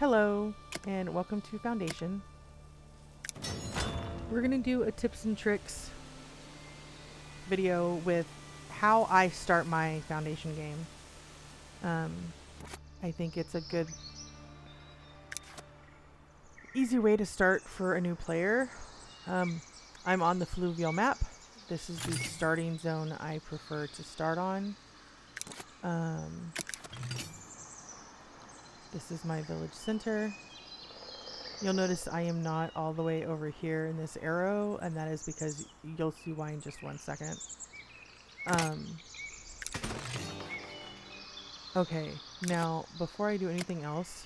Hello, and welcome to Foundation. We're going to do a tips and tricks video with how I start my Foundation game. I think it's a good, easy way to start for a new player. I'm on the Fluvial map. This is the starting zone I prefer to start on. This is my village center. You'll notice I am not all the way over here in this arrow, and that is because you'll see why in just 1 second. Okay, now before I do anything else,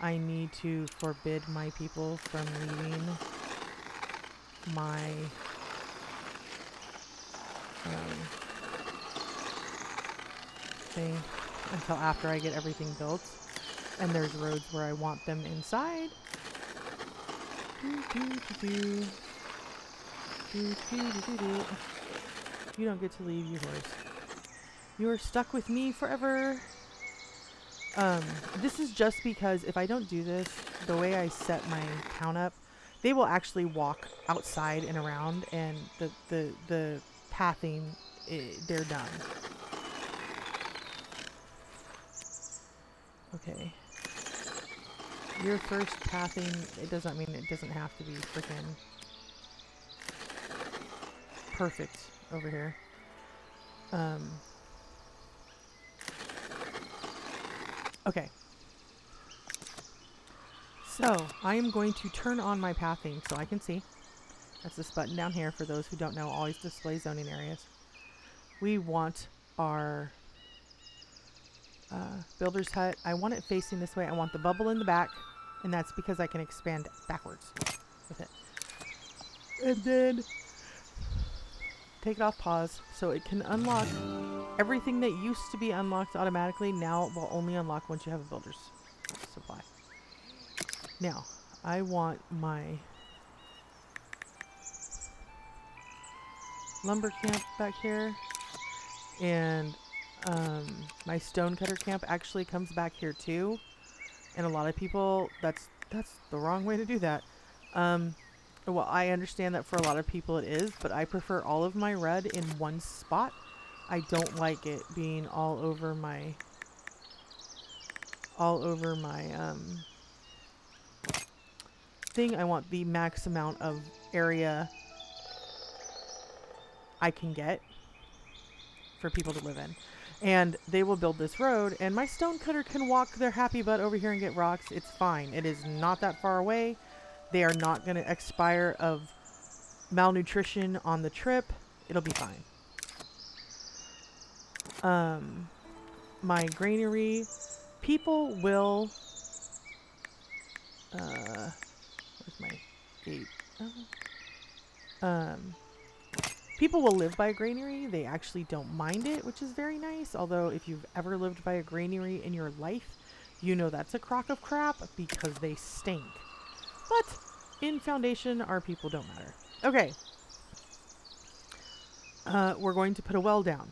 I need to forbid my people from leaving my thing until after I get everything built. And there's roads where I want them inside. You don't get to leave, you horse. You are stuck with me forever. This is just because if I don't do this, the way I set my town up, they will actually walk outside and around, and the pathing, they're done. Okay. Your first pathing, it doesn't mean it doesn't have to be freaking perfect over here. Okay. So, I am going to turn on my pathing so I can see. That's this button down here. For those who don't know, always display zoning areas. We want our builder's hut. I want it facing this way. I want the bubble in the back, and that's because I can expand backwards with it. And then take it off pause so it can unlock everything that used to be unlocked automatically. Now it will only unlock once you have a builder's supply. Now, I want my lumber camp back here, and my stonecutter camp actually comes back here too, and a lot of people, that's the wrong way to do that. Well, I understand that for a lot of people it is, but I prefer all of my red in one spot. I don't like it being all over my thing. I want the max amount of area I can get for people to live in. And they will build this road, and my stonecutter can walk their happy butt over here and get rocks. It's fine. It is not that far away. They are not going to expire of malnutrition on the trip. It'll be fine. My granary, people will where's my gate? People will live by a granary. They actually don't mind it, which is very nice. Although if you've ever lived by a granary in your life, you know that's a crock of crap because they stink. But in Foundation, our people don't matter. Okay. We're going to put a well down.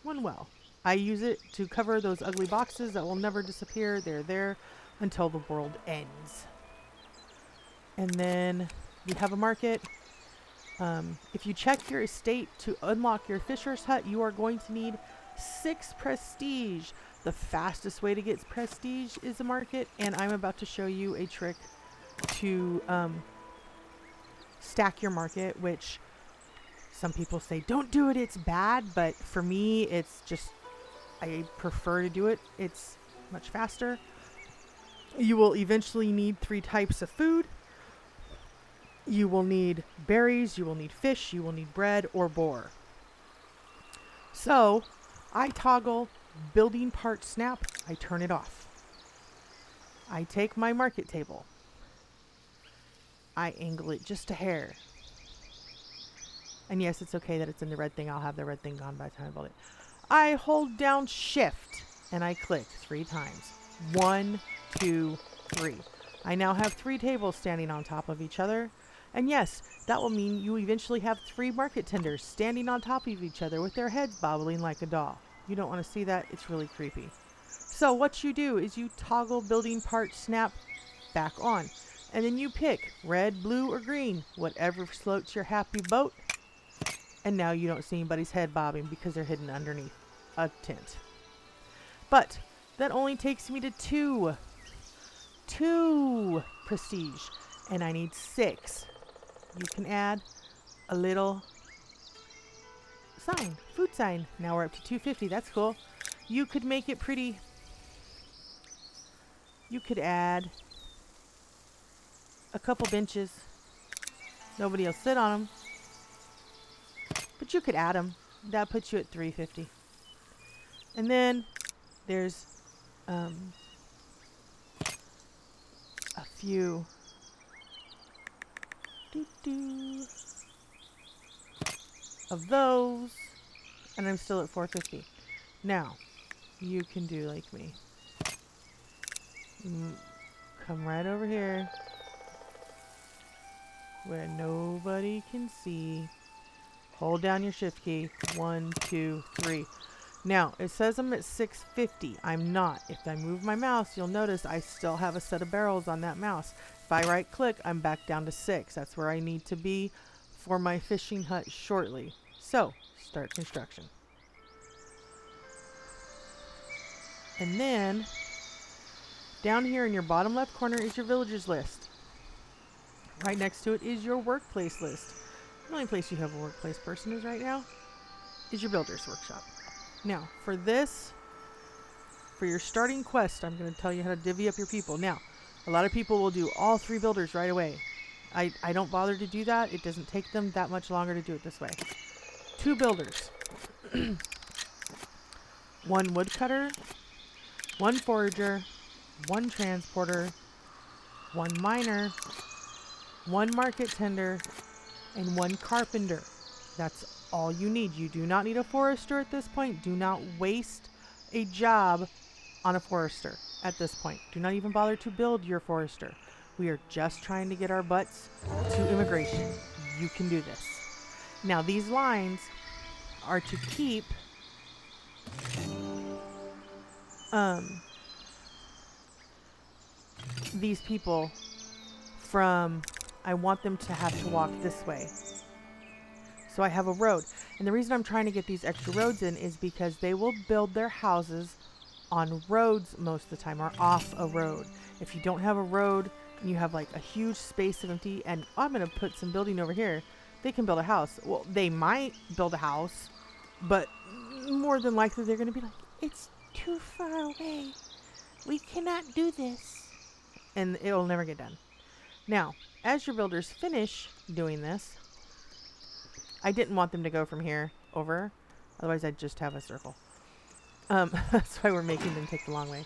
One well. I use it to cover those ugly boxes that will never disappear. They're there until the world ends. And then we have a market. If you check your estate to unlock your fisher's hut, you are going to need 6 prestige. The fastest way to get prestige is a market, and I'm about to show you a trick to stack your market, which some people say don't do it, it's bad, but for me it's just, I prefer to do it. It's much faster. You will eventually need 3 types of food. You will need berries, you will need fish, you will need bread or boar. So I toggle building part snap, I turn it off. I take my market table. I angle it just a hair. And yes, it's okay that it's in the red thing. I'll have the red thing gone by the time I build it. I hold down shift and I click 3 times. 1, 2, 3. I now have 3 tables standing on top of each other. And yes, that will mean you eventually have 3 market tenders standing on top of each other with their heads bobbling like a doll. You don't want to see that. It's really creepy. So what you do is you toggle building part snap back on. And then you pick red, blue, or green, whatever floats your happy boat. And now you don't see anybody's head bobbing because they're hidden underneath a tent. But that only takes me to two prestige. And I need 6. You can add a little sign, food sign. Now we're up to 250. That's cool. You could make it pretty. You could add a couple benches. Nobody will sit on them. But you could add them. That puts you at 350. And then there's a few of those. And I'm still at 450. Now, you can do like me. Come right over here where nobody can see. Hold down your shift key. 1, 2, 3. Now, it says I'm at 650. I'm not. If I move my mouse, you'll notice I still have a set of barrels on that mouse. If I right click, I'm back down to 6. That's where I need to be for my fishing hut shortly. So, start construction. And then, down here in your bottom left corner is your villagers list. Right next to it is your workplace list. The only place you have a workplace person is right now is your builder's workshop. Now, for this, for your starting quest, I'm going to tell you how to divvy up your people. Now, a lot of people will do all 3 builders right away. I don't bother to do that. It doesn't take them that much longer to do it this way. 2 builders. 1 woodcutter, 1 forager, 1 transporter, 1 miner, 1 market tender, and 1 carpenter. That's all you need. You do not need a forester at this point. Do not waste a job on a forester at this point. Do not even bother to build your forester. We are just trying to get our butts to immigration. You can do this. Now, these lines are to keep these people from, I want them to have to walk this way. So I have a road. And the reason I'm trying to get these extra roads in is because they will build their houses on roads most of the time, or off a road. If you don't have a road and you have like a huge space of empty, and I'm going to put some building over here, they can build a house. Well, they might build a house, but more than likely they're going to be like, it's too far away. We cannot do this. And it will never get done. Now, as your builders finish doing this, I didn't want them to go from here over. Otherwise, I'd just have a circle. That's why we're making them take the long way.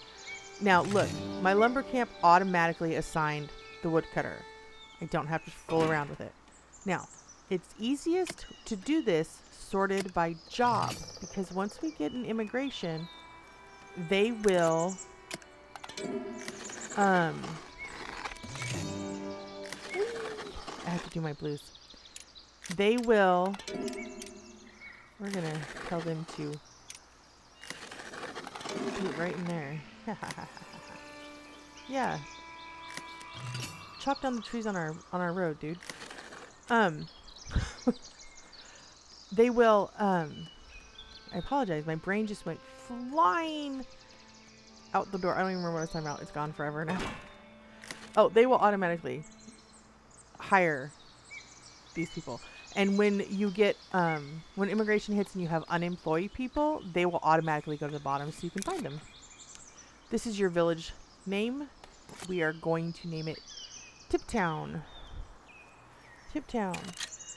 Now, look. My lumber camp automatically assigned the woodcutter. I don't have to fool around with it. Now, it's easiest to do this sorted by job. Because once we get an immigration, they will... I have to do my blues. They will... We're going to tell them to do it right in there. Yeah. Chop down the trees on our road, dude. They will, I apologize. My brain just went flying out the door. I don't even remember what I was talking about. It's gone forever now. Oh, they will automatically hire these people. And when you get, when immigration hits and you have unemployed people, they will automatically go to the bottom so you can find them. This is your village name. We are going to name it Tiptown. Tiptown.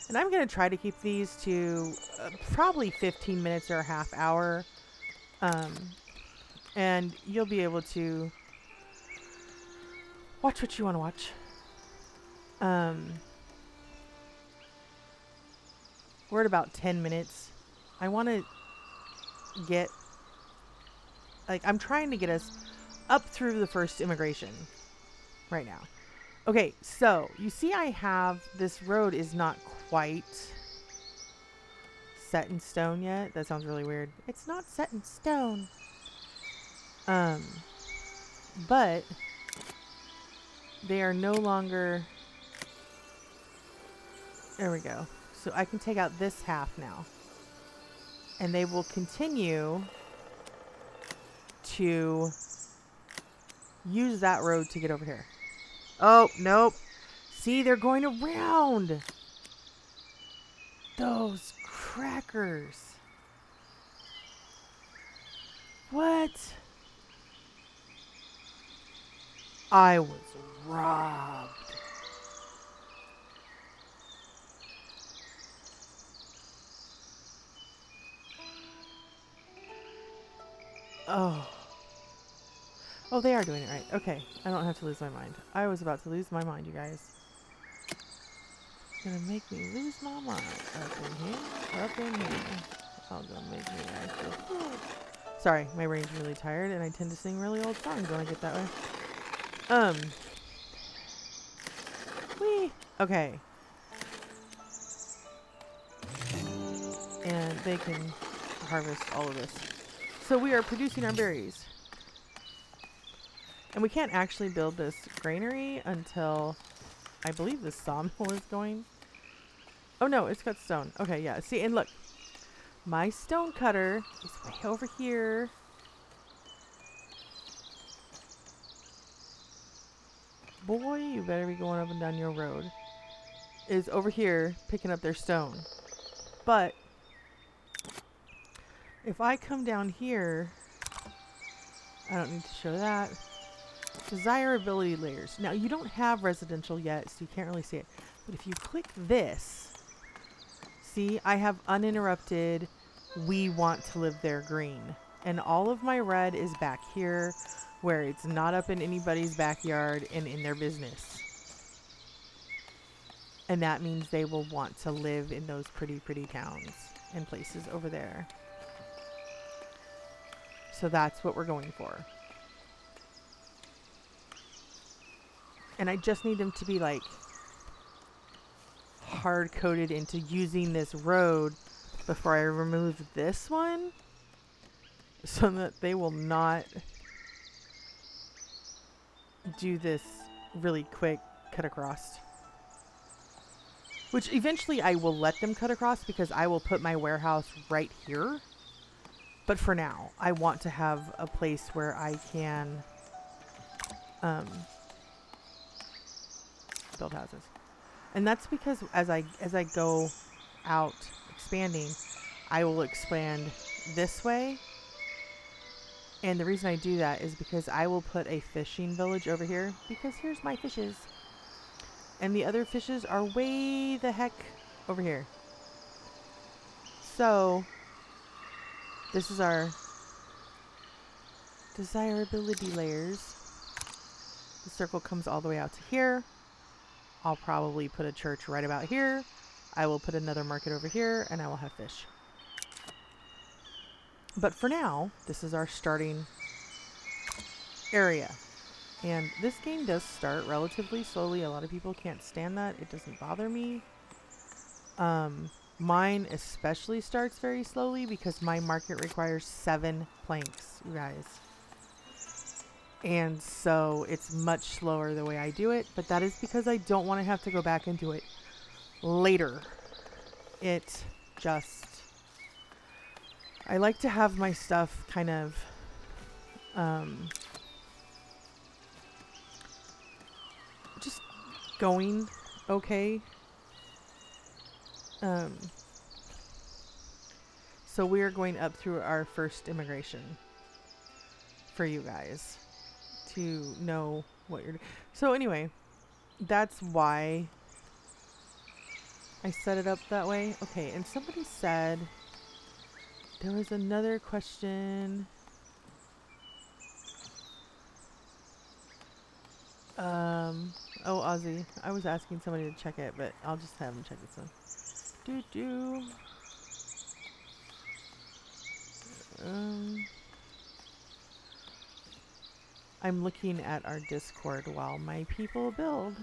And I'm going to try to keep these to probably 15 minutes or a half hour. And you'll be able to watch what you want to watch. We're at about 10 minutes. I want to get, like, I'm trying to get us up through the first immigration right now. Okay, so you see I have, this road is not quite set in stone yet. That sounds really weird. It's not set in stone. Um, but they are no longer. There we go. So I can take out this half now. And they will continue to use that road to get over here. Oh, nope. See, they're going around. Those crackers. What? I was robbed. Oh. Oh, they are doing it right. Okay, I don't have to lose my mind. I was about to lose my mind, you guys. Gonna make me lose my mind. Up in here, up in here. Oh, gonna make me actually. Sorry, my brain's really tired, and I tend to sing really old songs when I get that way. Whee! Okay. And they can harvest all of this. So we are producing our berries. And we can't actually build this granary until I believe this sawmill is going. Oh no, it's got stone. Okay, yeah. See, and look. My stone cutter is way over here. Boy, you better be going up and down your road. Is over here picking up their stone. But if I come down here, I don't need to show that. Desirability layers. Now, you don't have residential yet, so you can't really see it. But if you click this, see, I have uninterrupted, we want to live there green. And all of my red is back here, where it's not up in anybody's backyard and in their business. And that means they will want to live in those pretty, pretty towns and places over there. So that's what we're going for. And I just need them to be like hard-coded into using this road before I remove this one, so that they will not do this really quick cut across. Which eventually I will let them cut across because I will put my warehouse right here. But for now, I want to have a place where I can build houses. And that's because as I go out expanding, I will expand this way. And the reason I do that is because I will put a fishing village over here, because here's my fishes. And the other fishes are way the heck over here. So this is our desirability layers. The circle comes all the way out to here. I'll probably put a church right about here. I will put another market over here, and I will have fish. But for now, this is our starting area. And this game does start relatively slowly. A lot of people can't stand that. It doesn't bother me. Mine especially starts very slowly because my market requires 7 planks, you guys. And so it's much slower the way I do it, but that is because I don't want to have to go back and do it later. It just... I like to have my stuff kind of just going okay. So we are going up through our first immigration for you guys to know what you're doing. So anyway, that's why I set it up that way. Okay, and somebody said there was another question. Oh, Ozzy. I was asking somebody to check it, but I'll just have them check this one. I'm looking at our Discord while my people build.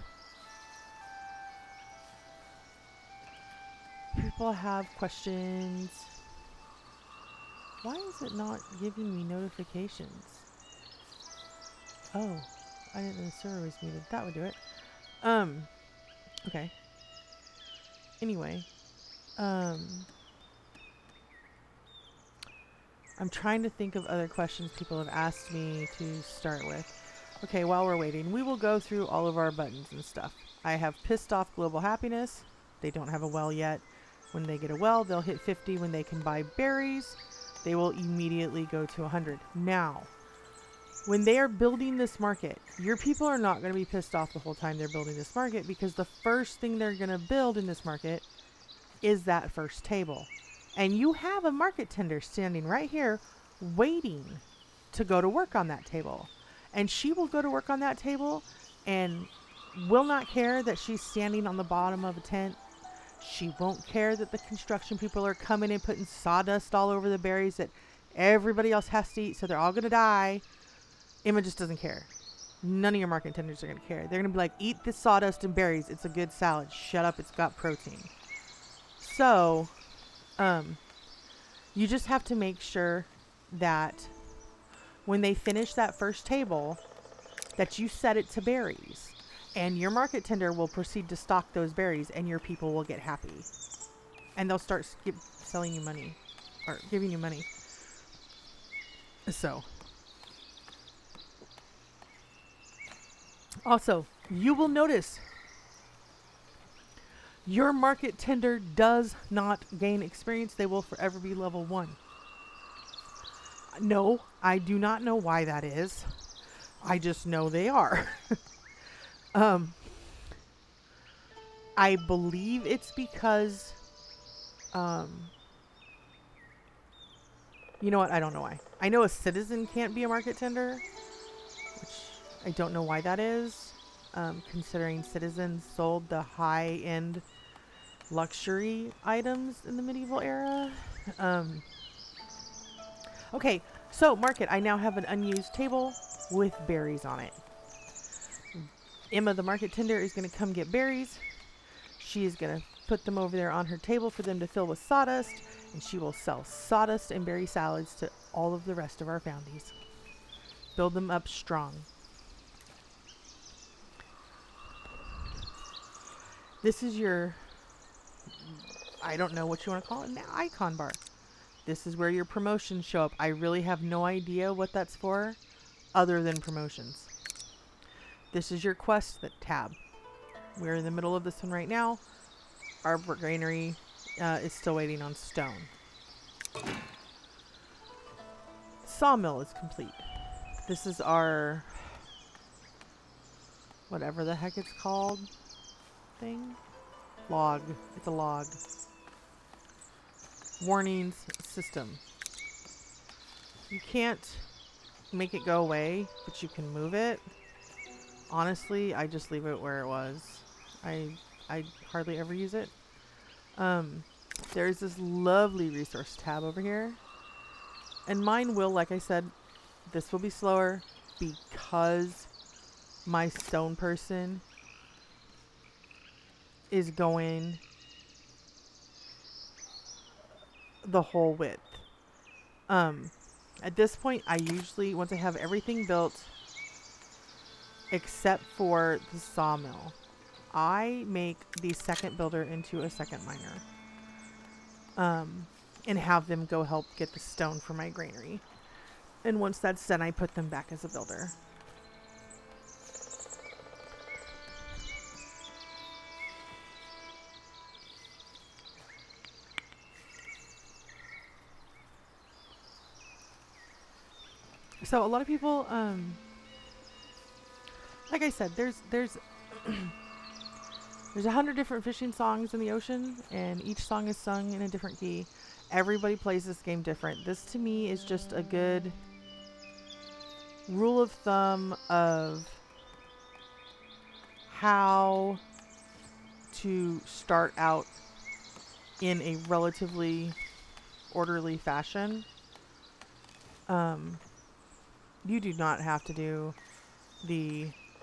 People have questions. Why is it not giving me notifications? Oh, I didn't know the server was muted. That would do it. Okay. Anyway, um, I'm trying to think of other questions people have asked me to start with. Okay, while we're waiting, we will go through all of our buttons and stuff. I have pissed off global happiness. They don't have a well yet. When they get a well, they'll hit 50. When they can buy berries, they will immediately go to 100. Now, when they are building this market, your people are not going to be pissed off the whole time they're building this market, because the first thing they're going to build in this market is that first table. And you have a market tender standing right here waiting to go to work on that table. And she will go to work on that table and will not care that she's standing on the bottom of a tent. She won't care that the construction people are coming and putting sawdust all over the berries that everybody else has to eat, so they're all going to die. Emma just doesn't care. None of your market tenders are going to care. They're going to be like, eat this sawdust and berries. It's a good salad. Shut up. It's got protein. So, you just have to make sure that when they finish that first table, that you set it to berries. And your market tender will proceed to stock those berries, and your people will get happy. And they'll start selling you money. Or giving you money. So. Also, you will notice your market tender does not gain experience. They will forever be level 1. No, I do not know why that is. I just know they are. I believe it's because, you know what? I don't know why. I know a citizen can't be a market tender, which I don't know why that is, considering citizens sold the high-end luxury items in the medieval era. Okay, so market. I now have an unused table with berries on it. Emma, the market tender, is going to come get berries. She is going to put them over there on her table for them to fill with sawdust, and she will sell sawdust and berry salads to all of the rest of our foundies. Build them up strong. This is your, I don't know what you want to call it now, icon bar. This is where your promotions show up. I really have no idea what that's for other than promotions. This is your quest tab. We're in the middle of this one right now. Our granary is still waiting on stone. Sawmill is complete. This is our, whatever the heck it's called, thing. Log. It's a log. Warnings system. You can't make it go away, but you can move it. Honestly, I just leave it where it was. I hardly ever use it. There's this lovely resource tab over here. And mine will, like I said, this will be slower because my stone person is going the whole width. At this point, I usually, once I have everything built except for the sawmill, I make the second builder into a second miner. And have them go help get the stone for my granary. And once that's done, I put them back as a builder. So a lot of people, like I said, there's there's 100 different fishing songs in the ocean, and each song is sung in a different key. Everybody plays this game different. This to me is just a good rule of thumb of how to start out in a relatively orderly fashion. You do not have to do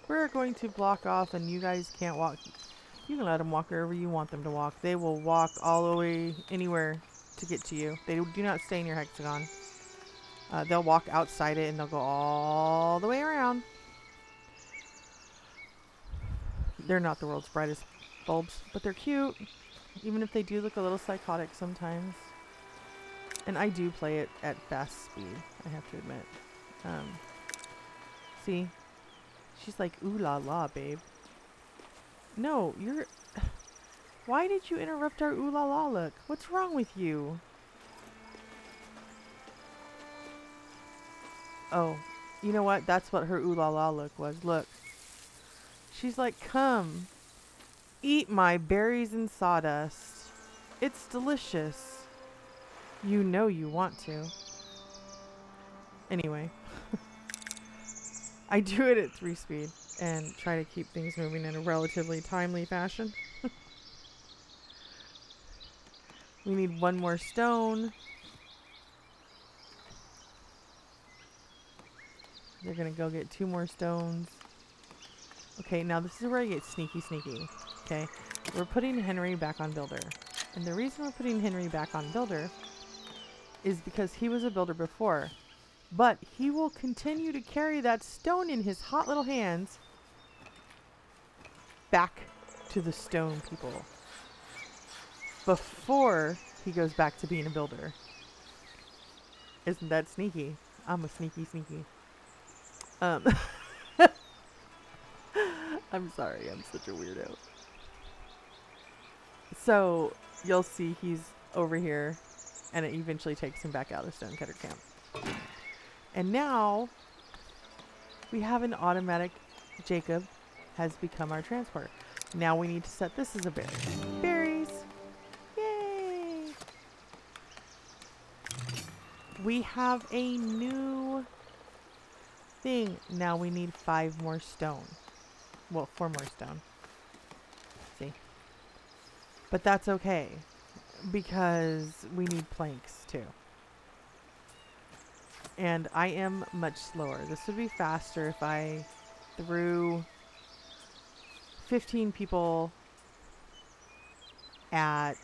we're going to block off and you guys can't walk. You can let them walk wherever you want them to walk. They will walk all the way anywhere to get to you. They do not stay in your hexagon. They'll walk outside it and they'll go all the way around. They're not the world's brightest bulbs, but they're cute, even if they do look a little psychotic sometimes. And I do play it at fast speed, I have to admit. See? She's like, ooh la la, babe. No, you're... Why did you interrupt our ooh la la look? What's wrong with you? Oh, you know what? That's what her ooh la la look was. Look. She's like, come. Eat my berries and sawdust. It's delicious. You know you want to. Anyway. I do it at 3 speed and try to keep things moving in a relatively timely fashion. We need 1 more stone. They're gonna go get 2 more stones. Okay, now this is where I get sneaky. Okay, we're putting Henry back on builder. And the reason we're putting Henry back on builder is because he was a builder before. But he will continue to carry that stone in his hot little hands back to the stone people before he goes back to being a builder. Isn't that sneaky? I'm a sneaky. I'm sorry, I'm such a weirdo. So you'll see he's over here and it eventually takes him back out of Stonecutter Camp. And now we have an automatic Jacob has become our transporter. Now we need to set this as a berry. Berries! Yay! We have a new thing. Now we need 5 more stone. Well, 4 more stone. See? But that's okay. Because we need planks too. And I am much slower. This would be faster if I threw 15 people at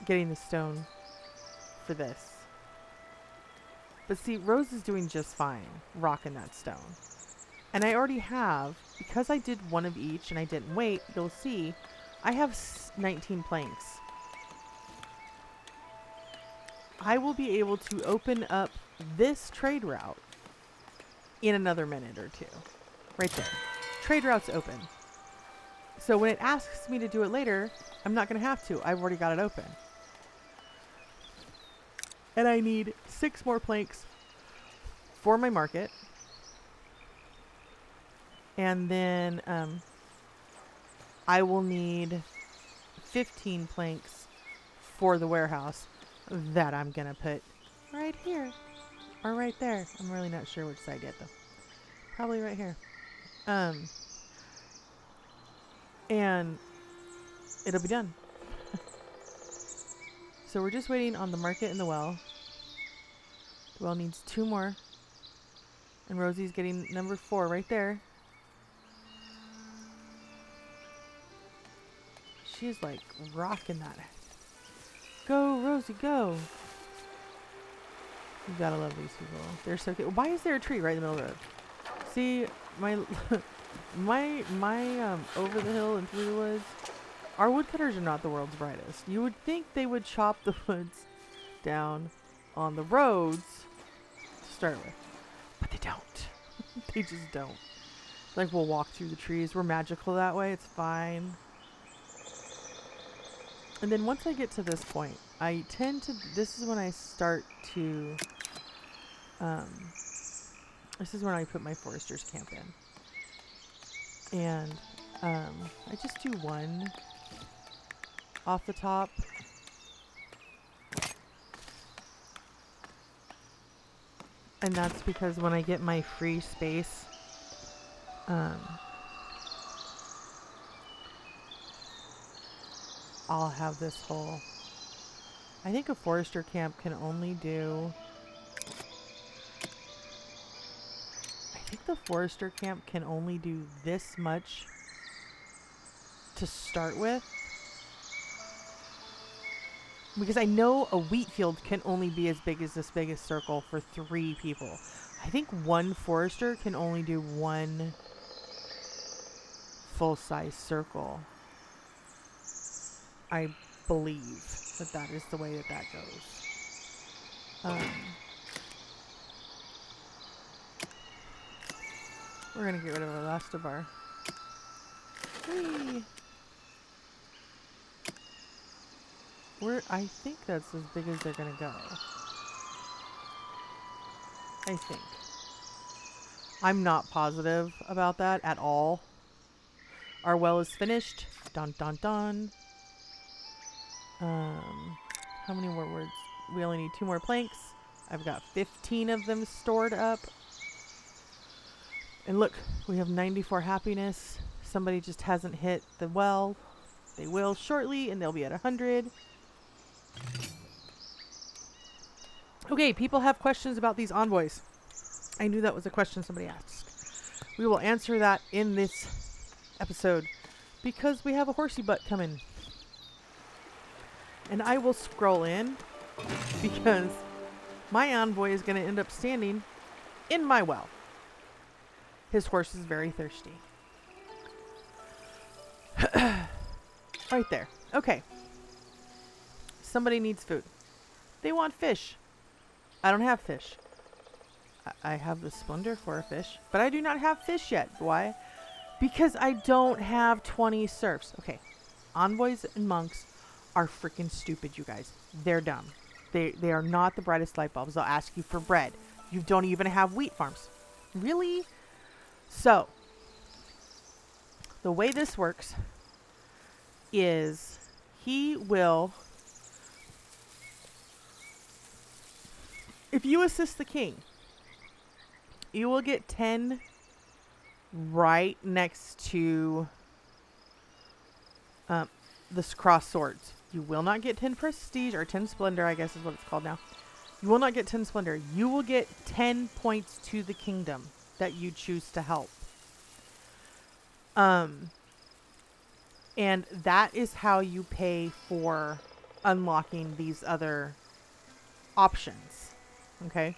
getting the stone for this. But see, Rose is doing just fine rocking that stone. And I already have, because I did 1 of each and I didn't wait, you'll see, I have 19 planks. I will be able to open up this trade route in another minute or 2. Right there. Trade route's open. So when it asks me to do it later, I'm not going to have to. I've already got it open. And I need 6 more planks for my market. And then I will need 15 planks for the warehouse that I'm going to put right here or right there. I'm really not sure which side yet though. Probably right here. And it'll be done. So we're just waiting on the market and the well. The well needs 2 more. And Rosie's getting number 4 right there. She's like rocking that. Go, Rosie, go. You gotta love these people. They're so cute. Why is there a tree right in the middle of the road? See, my over the hill and through the woods. Our woodcutters are not the world's brightest. You would think they would chop the woods down on the roads to start with. But they don't. They just don't. Like, we'll walk through the trees. We're magical that way. It's fine. And then once I get to this point, I tend to... This is when I start to... this is when I put my forester's camp in. And I just do 1 off the top. And that's because when I get my free space, I'll have this whole... I think a forester camp can only do... I think the forester camp can only do this much to start with. Because I know a wheat field can only be as big as this biggest circle for 3 people. I think 1 forester can only do 1 full-size circle. I believe that is the way that goes. We're gonna get rid of the last of our... Whee! I think that's as big as they're gonna go. I think. I'm not positive about that at all. Our well is finished. Dun dun dun. How many more words? We only need 2 more planks. I've got 15 of them stored up. And look, we have 94 happiness. Somebody just hasn't hit the well. They will shortly, and they'll be at 100. Okay, people have questions about these envoys. I knew that was a question somebody asked. We will answer that in this episode because we have a horsey butt coming. And I will scroll in because my envoy is going to end up standing in my well. His horse is very thirsty. Right there. Okay. Somebody needs food. They want fish. I don't have fish. I have the splendor for a fish, but I do not have fish yet. Why? Because I don't have 20 serfs. Okay. Envoys and monks are freaking stupid, you guys. They're dumb. They are not the brightest light bulbs. They'll ask you for bread. You don't even have wheat farms. Really? So, the way this works is he will... If you assist the king, you will get 10 right next to this cross swords. You will not get 10 prestige or 10 splendor, I guess is what it's called now. You will not get 10 splendor. You will get 10 points to the kingdom that you choose to help. And that is how you pay for unlocking these other options. Okay?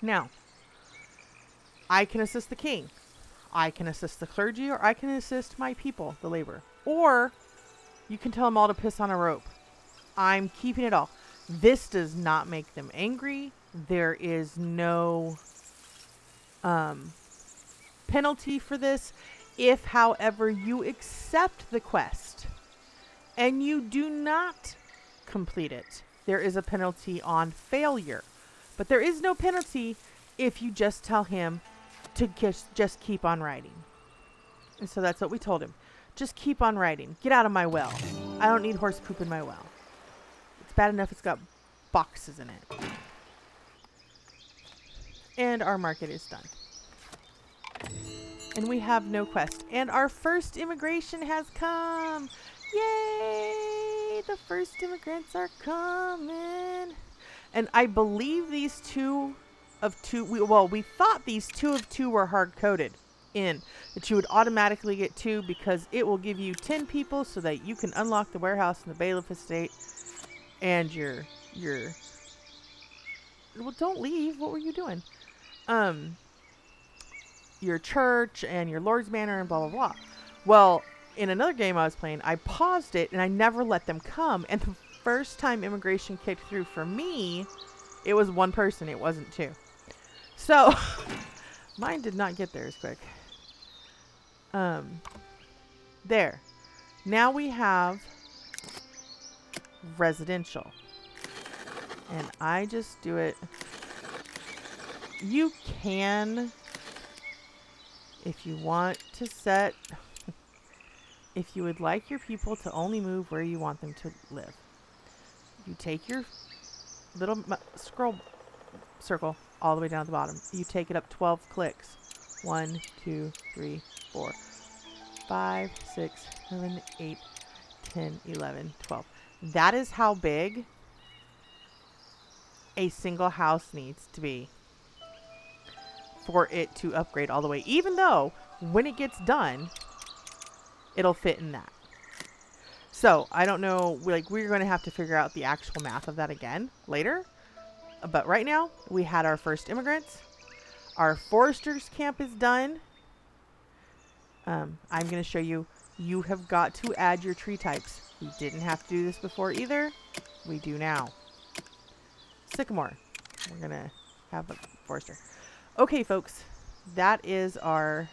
Now, I can assist the king. I can assist the clergy, or I can assist my people, the labor. Or you can tell them all to piss on a rope. I'm keeping it all. This does not make them angry. There is no penalty for this. If, however, you accept the quest and you do not complete it, there is a penalty on failure. But there is no penalty if you just tell him to just keep on writing. And so that's what we told him. Just keep on writing. Get out of my well. I don't need horse poop in my well. It's bad enough it's got boxes in it. And our market is done. And we have no quest. And our first immigration has come. Yay! The first immigrants are coming. And I believe these two of two, we thought these 2 of 2 were hard-coded in. That you would automatically get 2 because it will give you 10 people so that you can unlock the warehouse and the bailiff estate and your well, don't leave. What were you doing? Your church and your Lord's Manor and blah, blah, blah. Well, in another game I was playing, I paused it and I never let them come. And the first time immigration kicked through for me, it was 1 person. It wasn't 2. So, mine did not get there as quick. There. Now we have residential. And I just do it. You can, if you want to set, if you would like your people to only move where you want them to live, you take your little scroll circle all the way down at the bottom. You take it up 12 clicks. 1, 2, 3, 4, 5, 6, 7, 8, 10, 11, 12. That is how big a single house needs to be for it to upgrade all the way. Even though when it gets done, it'll fit in that. So I don't know, like, we're going to have to figure out the actual math of that again later. But right now we had our first immigrants. Our forester's camp is done. I'm going to show you. You have got to add your tree types. We didn't have to do this before either. We do now. Sycamore. We're going to have a forester. Okay, folks. That is our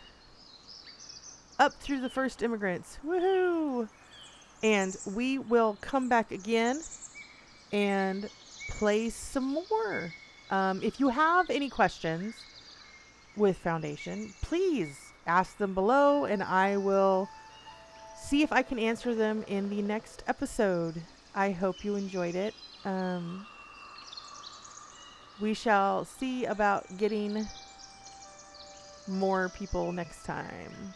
up through the first immigrants. Woohoo! And we will come back again and play some more. If you have any questions with Foundation, please ask them below and I will see if I can answer them in the next episode. I hope you enjoyed it. We shall see about getting more people next time.